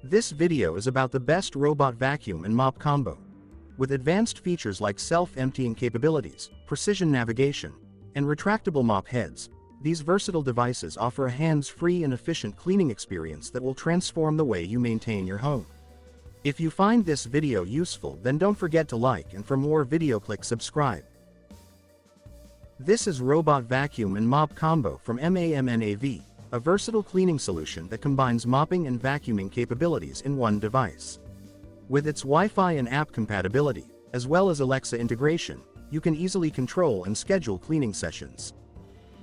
This video is about the best robot vacuum and mop combo. With advanced features like self-emptying capabilities, precision navigation, and retractable mop heads, these versatile devices offer a hands-free and efficient cleaning experience that will transform the way you maintain your home. If you find this video useful, then don't forget to like, and for more video click subscribe. This is Robot Vacuum and Mop Combo from MAMNAV, a versatile cleaning solution that combines mopping and vacuuming capabilities in one device. With its Wi-Fi and app compatibility, as well as Alexa integration, you can easily control and schedule cleaning sessions.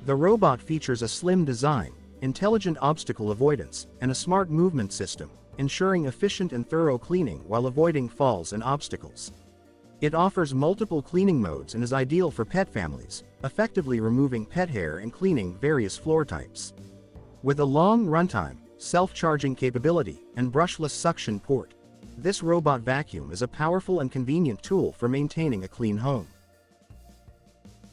The robot features a slim design, intelligent obstacle avoidance, and a smart movement system, ensuring efficient and thorough cleaning while avoiding falls and obstacles. It offers multiple cleaning modes and is ideal for pet families, effectively removing pet hair and cleaning various floor types. With a long runtime, self-charging capability, and brushless suction port, this robot vacuum is a powerful and convenient tool for maintaining a clean home.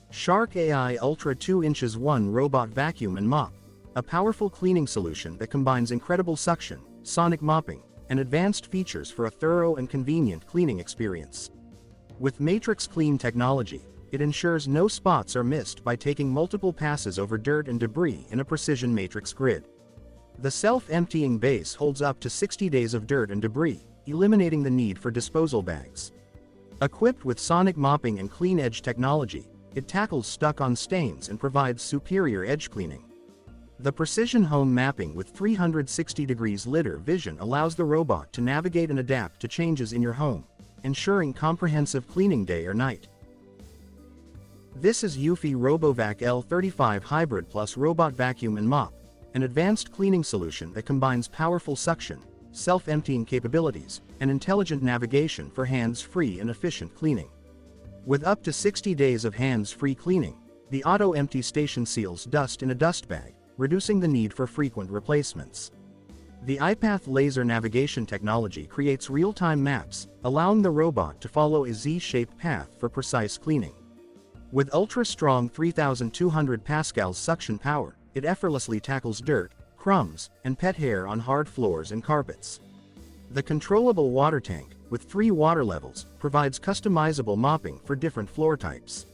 Shark AI Ultra 2 inches 1 Robot Vacuum and Mop, a powerful cleaning solution that combines incredible suction, sonic mopping, and advanced features for a thorough and convenient cleaning experience. With Matrix Clean technology, it ensures no spots are missed by taking multiple passes over dirt and debris in a precision matrix grid. The self-emptying base holds up to 60 days of dirt and debris, eliminating the need for disposal bags. Equipped with sonic mopping and clean edge technology, it tackles stuck-on stains and provides superior edge cleaning. The precision home mapping with 360 degrees lidar vision allows the robot to navigate and adapt to changes in your home, ensuring comprehensive cleaning day or night. This is Eufy RoboVac L35 Hybrid Plus Robot Vacuum and Mop, an advanced cleaning solution that combines powerful suction, self-emptying capabilities, and intelligent navigation for hands-free and efficient cleaning. With up to 60 days of hands-free cleaning, the auto-empty station seals dust in a dust bag, reducing the need for frequent replacements. The iPath laser navigation technology creates real-time maps, allowing the robot to follow a Z-shaped path for precise cleaning. With ultra-strong 3,200 pascals suction power, it effortlessly tackles dirt, crumbs, and pet hair on hard floors and carpets. The controllable water tank, with 3 water levels, provides customizable mopping for different floor types.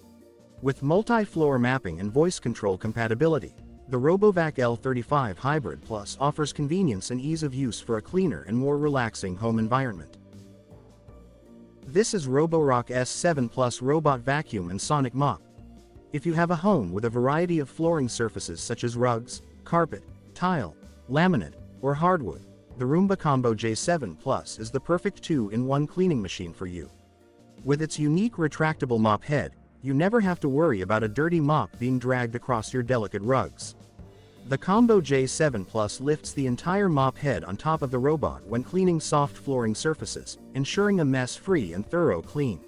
With multi-floor mapping and voice control compatibility, the RoboVac L35 Hybrid Plus offers convenience and ease of use for a cleaner and more relaxing home environment. This is Roborock S7 Plus Robot Vacuum and Sonic Mop. If you have a home with a variety of flooring surfaces such as rugs, carpet, tile, laminate, or hardwood, the Roomba Combo J7 Plus is the perfect 2-in-1 cleaning machine for you. With its unique retractable mop head, you never have to worry about a dirty mop being dragged across your delicate rugs. The Combo J7 Plus lifts the entire mop head on top of the robot when cleaning soft flooring surfaces, ensuring a mess-free and thorough clean.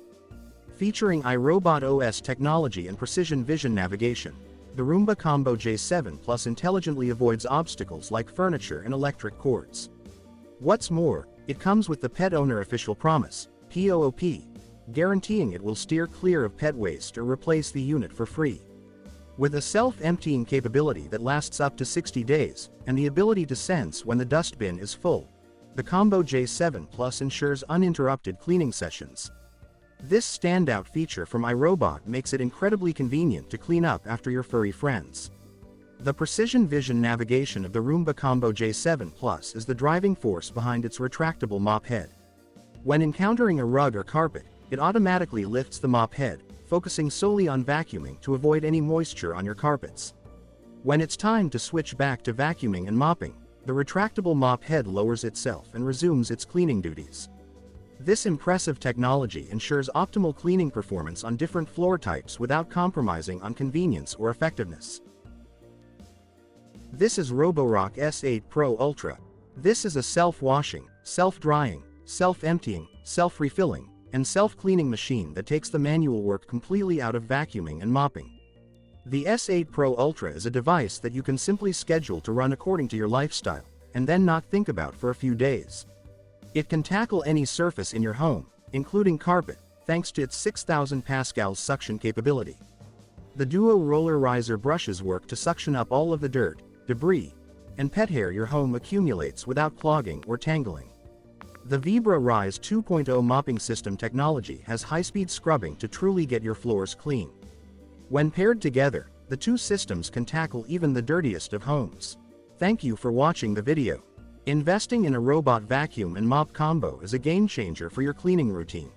Featuring iRobot OS technology and precision vision navigation, the Roomba Combo J7 Plus intelligently avoids obstacles like furniture and electric cords. What's more, it comes with the Pet Owner Official Promise, POOP, guaranteeing it will steer clear of pet waste or replace the unit for free. With a self-emptying capability that lasts up to 60 days, and the ability to sense when the dustbin is full, the Combo J7 Plus ensures uninterrupted cleaning sessions. This standout feature from iRobot makes it incredibly convenient to clean up after your furry friends. The precision vision navigation of the Roomba Combo J7 Plus is the driving force behind its retractable mop head. When encountering a rug or carpet, it automatically lifts the mop head, focusing solely on vacuuming to avoid any moisture on your carpets. When it's time to switch back to vacuuming and mopping, the retractable mop head lowers itself and resumes its cleaning duties. This impressive technology ensures optimal cleaning performance on different floor types without compromising on convenience or effectiveness. This is Roborock S8 Pro Ultra. This is a self-washing, self-drying, self-emptying, self-refilling, and self-cleaning machine that takes the manual work completely out of vacuuming and mopping. The S8 Pro Ultra is a device that you can simply schedule to run according to your lifestyle, and then not think about for a few days. It can tackle any surface in your home, including carpet, thanks to its 6,000 pascals suction capability. The Duo Roller Riser brushes work to suction up all of the dirt, debris, and pet hair your home accumulates without clogging or tangling. The Vibra Rise 2.0 mopping system technology has high-speed scrubbing to truly get your floors clean. When paired together, the two systems can tackle even the dirtiest of homes. Thank you for watching the video. Investing in a robot vacuum and mop combo is a game changer for your cleaning routine.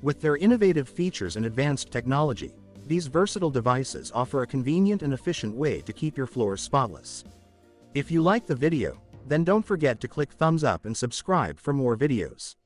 With their innovative features and advanced technology, these versatile devices offer a convenient and efficient way to keep your floors spotless. If you like the video, then don't forget to click thumbs up and subscribe for more videos.